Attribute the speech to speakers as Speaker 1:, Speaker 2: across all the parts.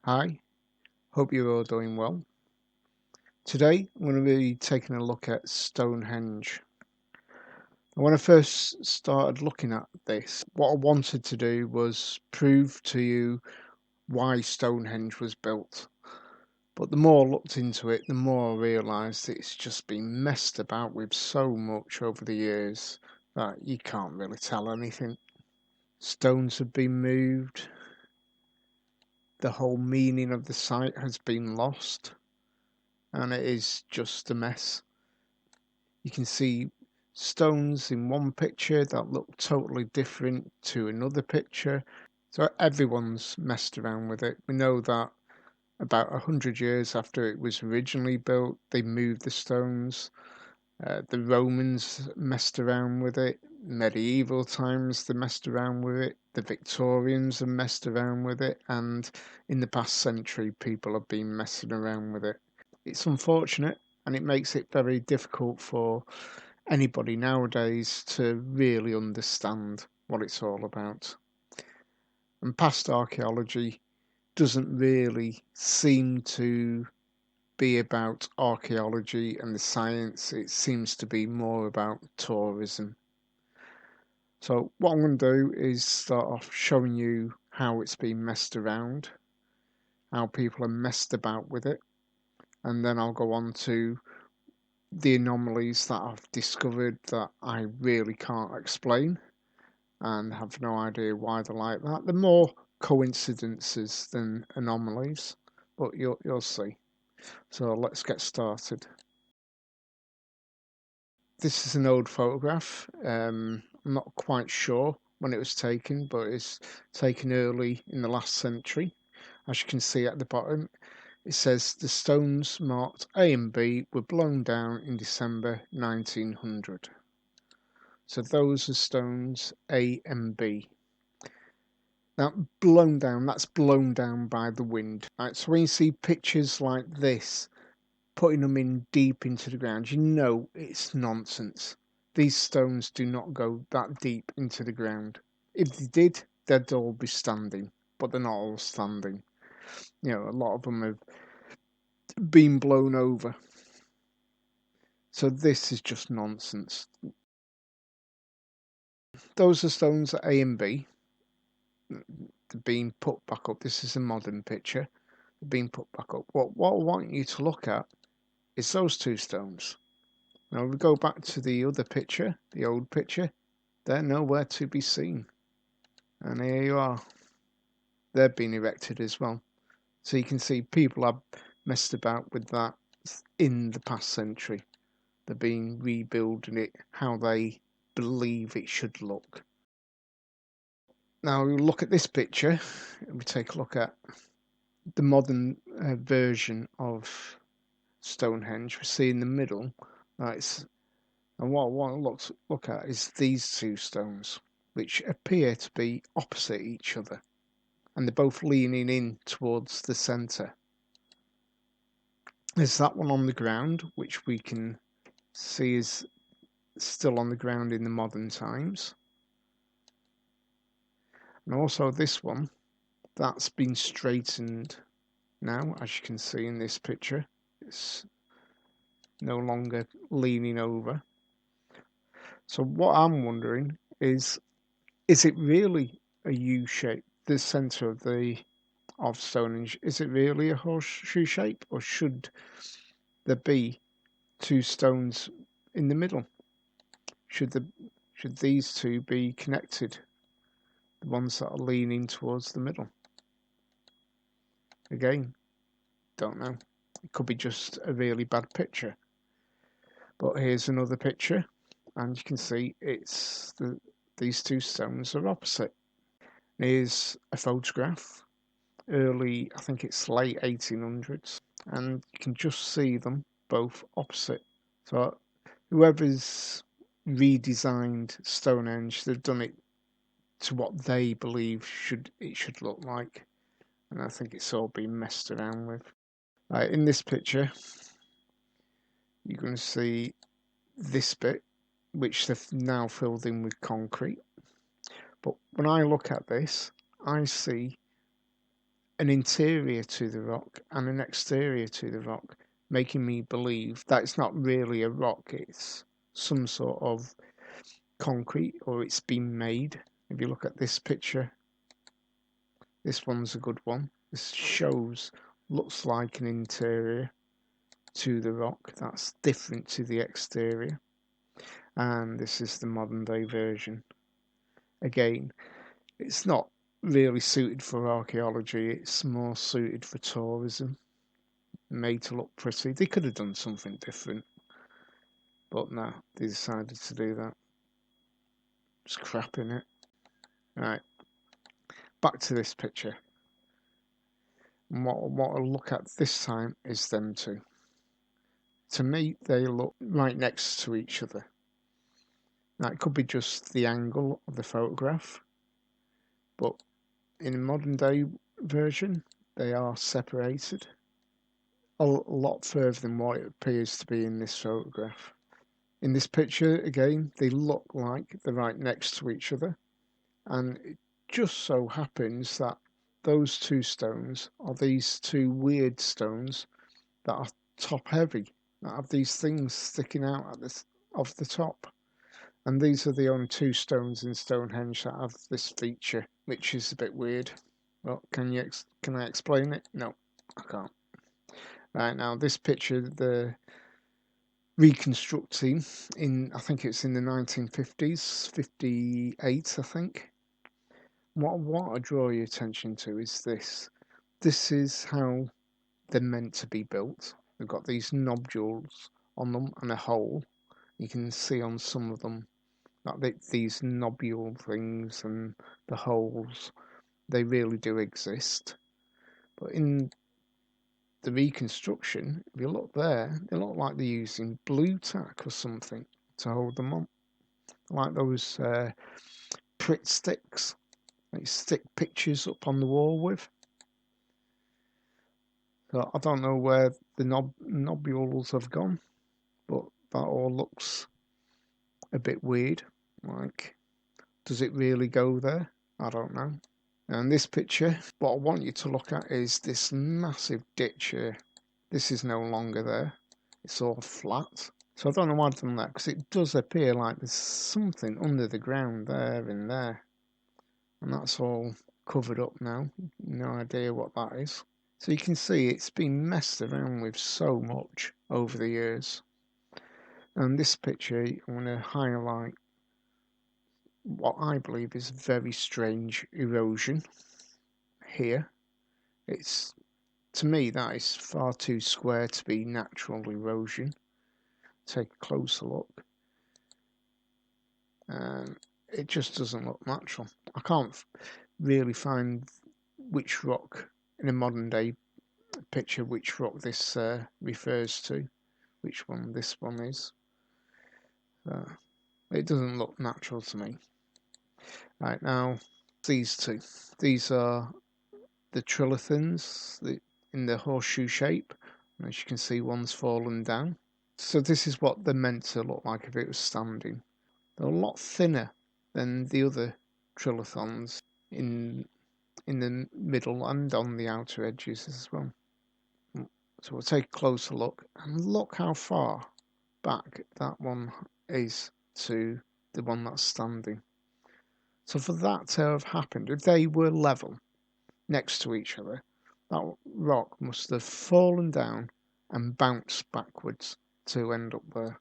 Speaker 1: Hi, hope you're all doing well. Today I'm going to be taking a look at Stonehenge. When I first started looking at this, what I wanted to do was prove to you why Stonehenge was built. But the more I looked into it, the more I realised it's just been messed about with so much over the years that you can't really tell anything. Stones have been moved, the whole meaning of the site has been lost, and it is just a mess. You can see stones in one picture that look totally different to another picture. So everyone's messed around with it. We know that about 100 years after it was originally built, they moved the stones. The Romans messed around with it. Medieval times they messed around with it. The Victorians have messed around with it, and in the past century, people have been messing around with it. It's unfortunate, and it makes it very difficult for anybody nowadays to really understand what it's all about. And past archaeology doesn't really seem to be about archaeology and the science, it seems to be more about tourism. So, what I'm going to do is start off showing you how it's been messed around, how people are messed about with it, and then I'll go on to the anomalies that I've discovered that I really can't explain and have no idea why they're like that. They're more coincidences than anomalies, but you'll see. So let's get started. This is an old photograph. I'm not quite sure when it was taken, but it's taken early in the last century. As you can see at the bottom, it says the stones marked A and B were blown down in December 1900. So those are stones A and B. Now, that's blown down by the wind. Right, so when you see pictures like this, putting them in deep into the ground, you know it's nonsense. These stones do not go that deep into the ground. If they did, they'd all be standing, but they're not all standing. You know, a lot of them have been blown over. So this is just nonsense. Those are stones at A and B. They're being put back up. This is a modern picture. They're being put back up. What I want you to look at is those two stones. Now we go back to the other picture, the old picture. They're nowhere to be seen. And here you are. They're being erected as well. So you can see people have messed about with that in the past century. They're being rebuilding it how they believe it should look. Now we look at this picture. We take a look at the modern version of Stonehenge. We see in the middle. And what I want to look at is these two stones, which appear to be opposite each other, and they're both leaning in towards the centre. There's that one on the ground, which we can see is still on the ground in the modern times. And also this one, that's been straightened now, as you can see in this picture. It's no longer leaning over. So what I'm wondering is it really a U shape? The centre of Stonehenge, is it really a horseshoe shape, or should there be two stones in the middle? Should these two be connected? The ones that are leaning towards the middle. Again, don't know. It could be just a really bad picture. But here's another picture, and you can see these two stones are opposite. Here's a photograph, early, I think it's late 1800s, and you can just see them both opposite. So whoever's redesigned Stonehenge, they've done it to what they believe it should look like, and I think it's all been messed around with. In this picture, you're going to see this bit, which they've now filled in with concrete. But when I look at this, I see an interior to the rock and an exterior to the rock, making me believe that it's not really a rock, it's some sort of concrete, or it's been made. If you look at this picture, this one's a good one. This looks like an interior to the rock that's different to the exterior, and this is the modern day version. Again, it's not really suited for archaeology, it's more suited for tourism, made to look pretty. They could have done something different, but no, they decided to do that. It's crap in it. Right, back to this picture. And what I'll look at this time is them two. To me, they look right next to each other. Now, it could be just the angle of the photograph, but in a modern day version, they are separated a lot further than what it appears to be in this photograph. In this picture, again, they look like they're right next to each other, and it just so happens that those two stones are these two weird stones that are top heavy, that have these things sticking out at this of the top. And these are the only two stones in Stonehenge that have this feature, which is a bit weird. Well, can I explain it? No, I can't. Right, now this picture, the reconstructing I think it's in the 1950s, 58, I think. What I draw your attention to is this. This is how they're meant to be built. They've got these nodules on them and a hole. You can see on some of them that these nobule things and the holes, they really do exist. But in the reconstruction, if you look there, they look like they're using blue tack or something to hold them on. Like those Pritt sticks that you stick pictures up on the wall with. So I don't know where the nobules have gone, but that all looks a bit weird. Like, does it really go there? I don't know. And this picture, what I want you to look at is this massive ditch here. This is no longer there. It's all flat. So I don't know why I've done that, because it does appear like there's something under the ground there and there. And that's all covered up now. No idea what that is. So you can see it's been messed around with so much over the years. And this picture, I'm going to highlight what I believe is very strange erosion here. It's, to me, that is far too square to be natural erosion. Take a closer look. It just doesn't look natural. I can't really find which rock in a modern day picture, which rock this refers to, which one this one is. It doesn't look natural to me. Right, now, these two. These are the trilithons in the horseshoe shape. And as you can see, one's fallen down. So this is what they're meant to look like if it was standing. They're a lot thinner than the other trilithons in the middle and on the outer edges as well. So we'll take a closer look, and look how far back that one is to the one that's standing. So for that to have happened, if they were level next to each other, that rock must have fallen down and bounced backwards to end up there.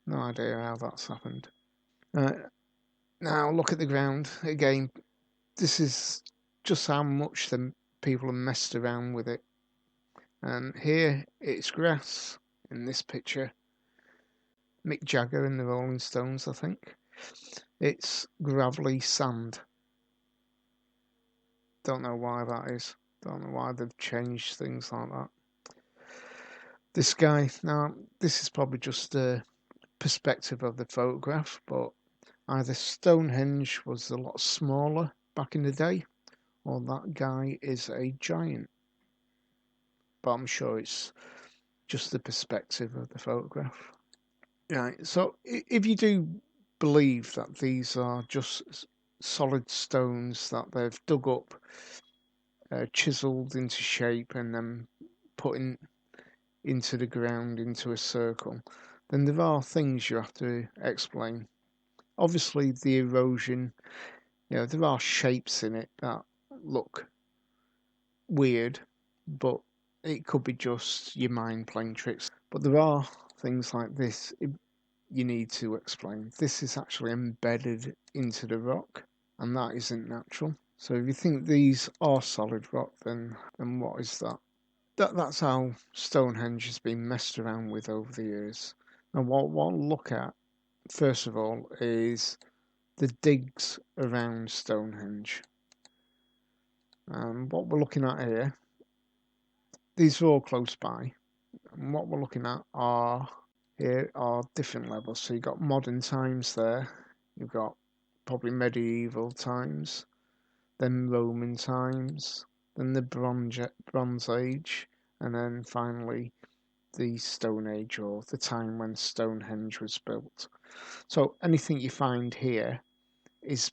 Speaker 1: No idea how that's happened. Now look at the ground again. This is just how much the people have messed around with it. And here it's grass in this picture. Mick Jagger and the Rolling Stones, I think. It's gravelly sand. Don't know why that is. Don't know why they've changed things like that. This guy, now this is probably just a perspective of the photograph, but either Stonehenge was a lot smaller back in the day, or that guy is a giant. But I'm sure it's just the perspective of the photograph. Right, so if you do believe that these are just solid stones that they've dug up chiselled into shape and then put into the ground into a circle, then there are things you have to explain. Obviously, the erosion, there are shapes in it that look weird, but it could be just your mind playing tricks. But there are things like this you need to explain. This is actually embedded into the rock, and that isn't natural. So if you think these are solid rock, then what is that? That's how Stonehenge has been messed around with over the years. And what I'll look at first of all is the digs around Stonehenge. And what we're looking at here, these are all close by. And what we're looking at here are different levels. So you've got modern times there, you've got probably medieval times, then Roman times, then the Bronze Age, and then finally the Stone Age, or the time when Stonehenge was built. So anything you find here is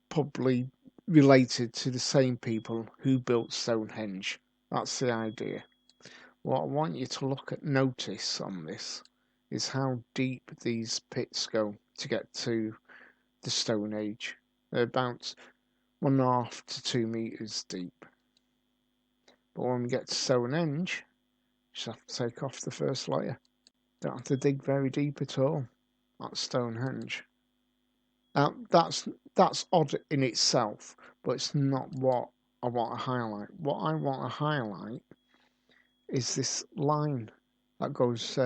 Speaker 1: probably related to the same people who built Stonehenge. That's the idea. What I want you to notice on this is how deep these pits go to get to the Stone Age. They're about 1.5 to 2 meters deep. But when we get to Stonehenge, you just have to take off the first layer. Don't have to dig very deep at all. That's Stonehenge. Now that's odd in itself, but it's not what I want to highlight. What I want to highlight is this line that goes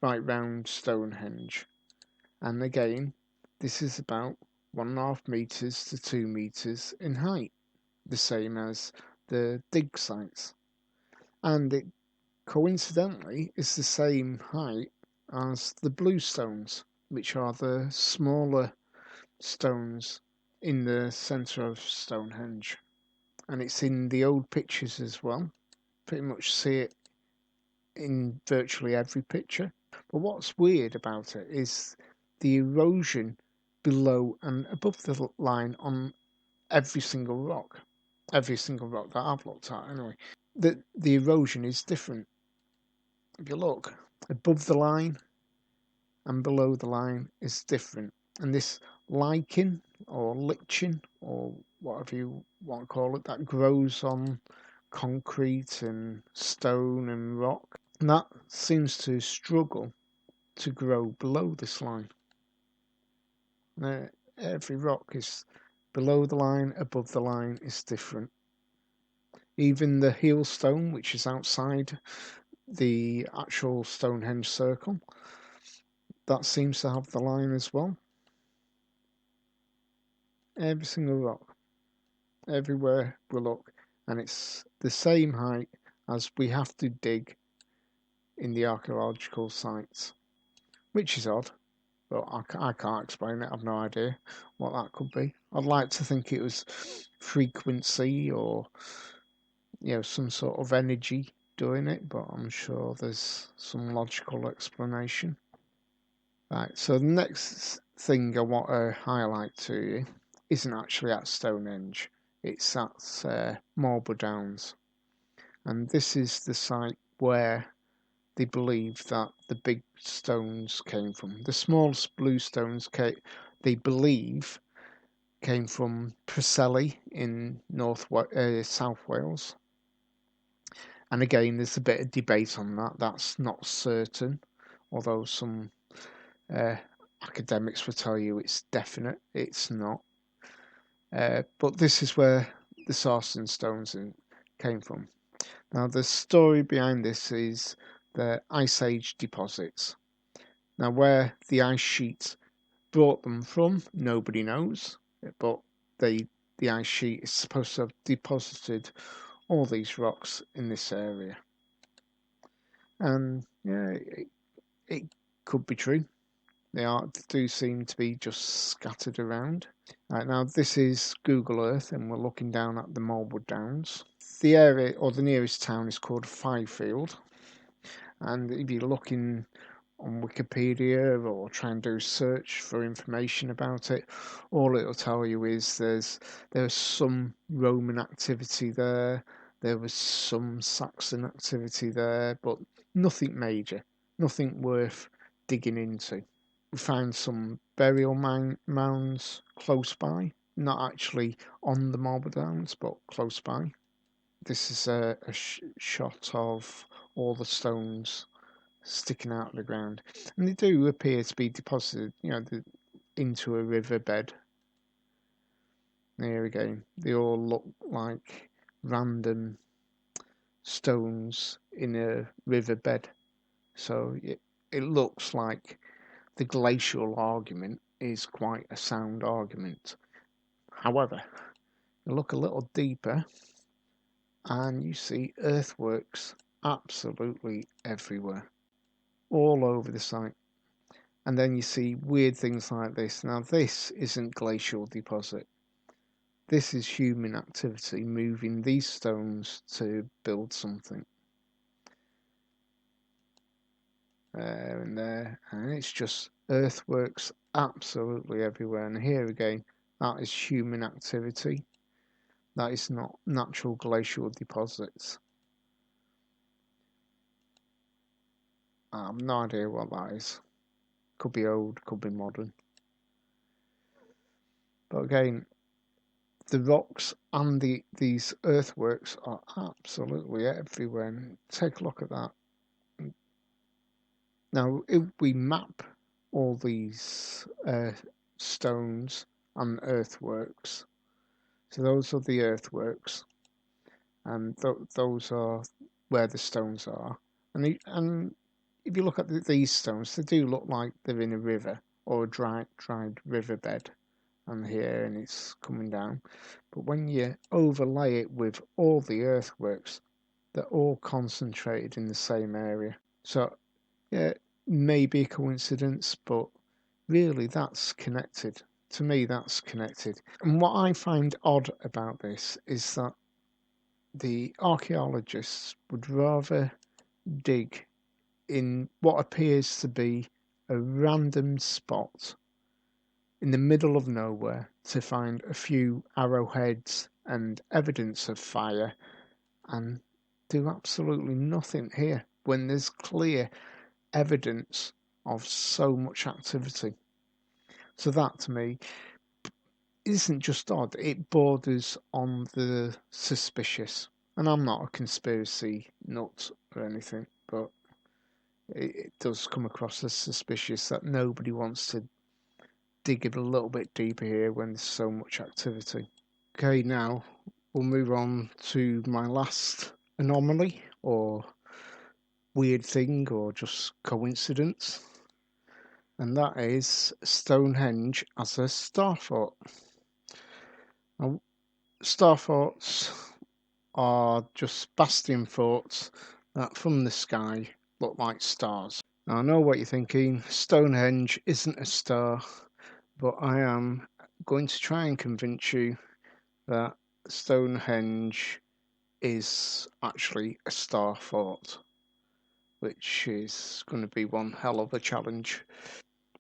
Speaker 1: right round Stonehenge. And again, this is about 1.5 meters to 2 meters in height, the same as the dig sites. And it coincidentally is the same height as the bluestones, which are the smaller stones in the centre of Stonehenge. And it's in the old pictures as well. Pretty much see it in virtually every picture. But what's weird about it is the erosion below and above the line on every single rock that I've looked at anyway. The erosion is different. If you look above the line and below the line is different, and this lichen or lichen or whatever you want to call it that grows on concrete and stone and rock, and that seems to struggle to grow below this line. Now, every rock is below the line, above the line is different. Even the heel stone, which is outside the actual Stonehenge circle, that seems to have the line as well. Every single rock, everywhere we look, and it's the same height as we have to dig in the archaeological sites, which is odd, but I can't explain it. I've no idea what that could be. I'd like to think it was frequency or some sort of energy doing it, but I'm sure there's some logical explanation. Right, so the next thing I want to highlight to you isn't actually at Stonehenge, it's at Marlbrough Downs, and this is the site where they believe that the big stones came from. The smallest blue stones they believe came from Preseli in South Wales. And again, there's a bit of debate on that. That's not certain, although some academics will tell you it's definite. It's not. But this is where the sarsen stones came from. Now, the story behind this is the Ice Age deposits. Now, where the ice sheet brought them from, nobody knows, but the ice sheet is supposed to have deposited all these rocks in this area. And yeah, it could be true. They do seem to be just scattered around. Right, now this is Google Earth and we're looking down at the Marlbrough Downs. The area or the nearest town is called Fyfield, and if you're looking on Wikipedia or try and do a search for information about it, all it'll tell you is there's some Roman activity there, there was some Saxon activity there, but nothing major, nothing worth digging into. We found some burial mounds close by, not actually on the Marlbrough Downs, but close by. This is a shot of all the stones sticking out of the ground, and they do appear to be deposited, into a riverbed. There again, they all look like random stones in a riverbed. So it looks like the glacial argument is quite a sound argument. However, you look a little deeper and you see earthworks absolutely everywhere, all over the site. And then you see weird things like this. Now, this isn't glacial deposit. This is human activity moving these stones to build something. There and there. And it's just earthworks absolutely everywhere. And here again, that is human activity. That is not natural glacial deposits. I have no idea what that is. Could be old, could be modern. But again, the rocks and these earthworks are absolutely everywhere. And take a look at that. Now, if we map all these stones and earthworks, so those are the earthworks, and those are where the stones are. And if you look at these stones, they do look like they're in a river or a dried riverbed. And here, and it's coming down. But when you overlay it with all the earthworks, they're all concentrated in the same area. So, yeah, maybe a coincidence, but really that's connected. To me, that's connected. And what I find odd about this is that the archaeologists would rather dig in what appears to be a random spot in the middle of nowhere to find a few arrowheads and evidence of fire and do absolutely nothing here when there's clear evidence of so much activity. So that to me isn't just odd, it borders on the suspicious. And I'm not a conspiracy nut or anything, but it does come across as suspicious that nobody wants to dig it a little bit deeper here when there's so much activity. Okay, now we'll move on to my last anomaly or weird thing or just coincidence, and that is Stonehenge as a star fort. Now, star forts are just bastion forts that from the sky look like stars. Now, I know what you're thinking, Stonehenge isn't a star, but I am going to try and convince you that Stonehenge is actually a star fort, which is going to be one hell of a challenge.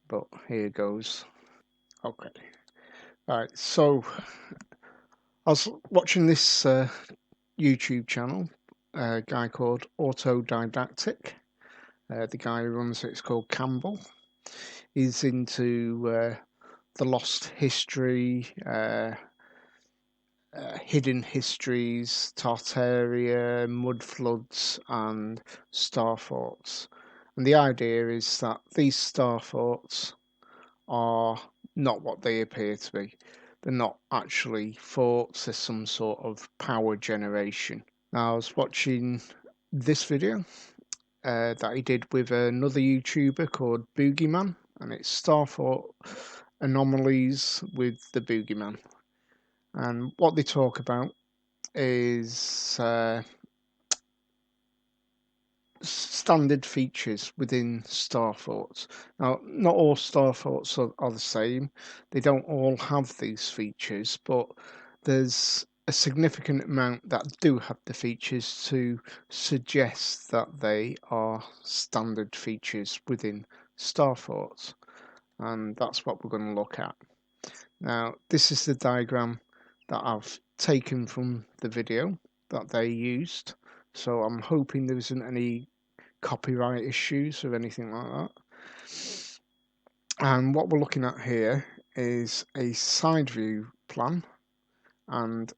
Speaker 1: But here goes. Okay. Alright, so I was watching this YouTube channel, a guy called Autodidactic. The guy who runs it is called Campbell. He's into the lost history, hidden histories, Tartaria, mud floods, and star forts. And the idea is that these star forts are not what they appear to be. They're not actually forts, there's some sort of power generation. Now, I was watching this video that he did with another YouTuber called Boogeyman, and it's Star Fort Anomalies with the Boogeyman. And what they talk about is standard features within star forts. Now, not all star forts are the same. They don't all have these features, but there's a significant amount that do have the features to suggest that they are standard features within star forts, and that's what we're going to look at. Now, this is the diagram that I've taken from the video that they used, so I'm hoping there isn't any copyright issues or anything like that. And what we're looking at here is a side view plan, and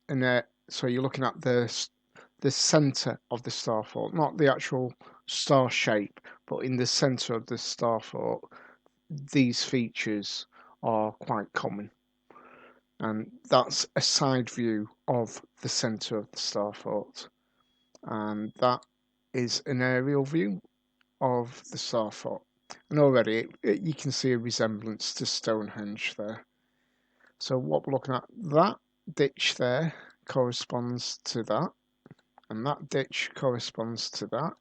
Speaker 1: so you're looking at the center of the star fort, not the actual star shape, but in the center of the star fort. These features are quite common, and that's a side view of the center of the star fort, and that is an aerial view of the star fort. And already you can see a resemblance to Stonehenge there. So what we're looking at, that ditch there corresponds to that, and that ditch corresponds to that,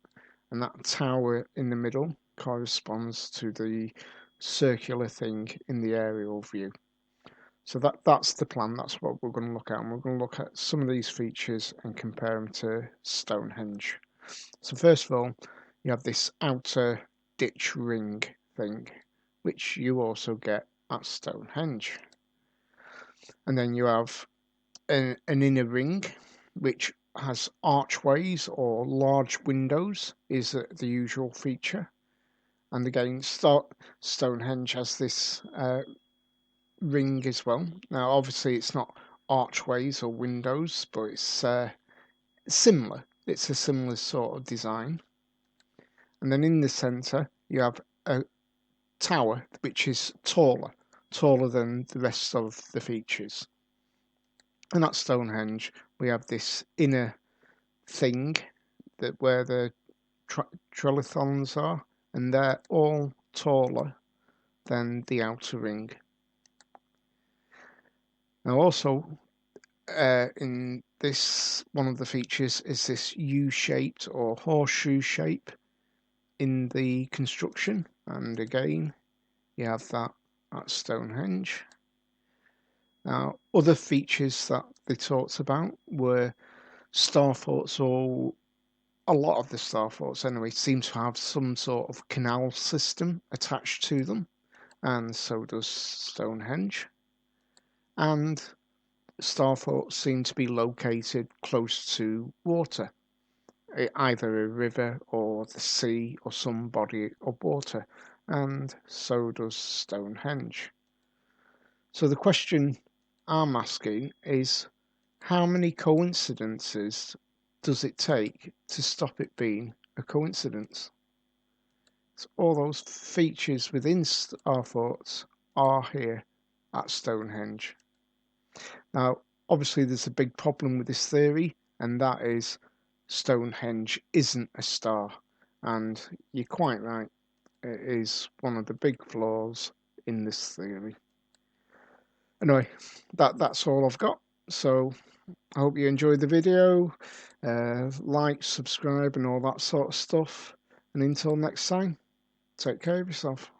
Speaker 1: and that tower in the middle corresponds to the circular thing in the aerial view. So that's the plan, that's what we're going to look at, and we're going to look at some of these features and compare them to Stonehenge. So first of all, you have this outer ditch ring thing, which you also get at Stonehenge. And then you have an inner ring, which has archways or large windows, is the usual feature. And again, Stonehenge has this ring as well. Now, obviously, it's not archways or windows, but it's similar. It's a similar sort of design. And then in the center, you have a tower which is taller than the rest of the features. And at Stonehenge, we have this inner thing where the trilithons are, and they're all taller than the outer ring. Now, also in this, one of the features is this U-shaped or horseshoe shape in the construction, and again you have that at Stonehenge. Now, other features that they talked about were star forts, or a lot of the star forts anyway, seem to have some sort of canal system attached to them, and so does Stonehenge. And star forts seem to be located close to water, either a river or the sea or some body of water, and so does Stonehenge. So the question I'm asking is, how many coincidences does it take to stop it being a coincidence? So all those features within our forts are here at Stonehenge. Now, obviously there's a big problem with this theory, and that is Stonehenge isn't a star, and you're quite right, it is one of the big flaws in this theory. Anyway, that's all I've got, so I hope you enjoyed the video. Like, subscribe and all that sort of stuff, and until next time, take care of yourself.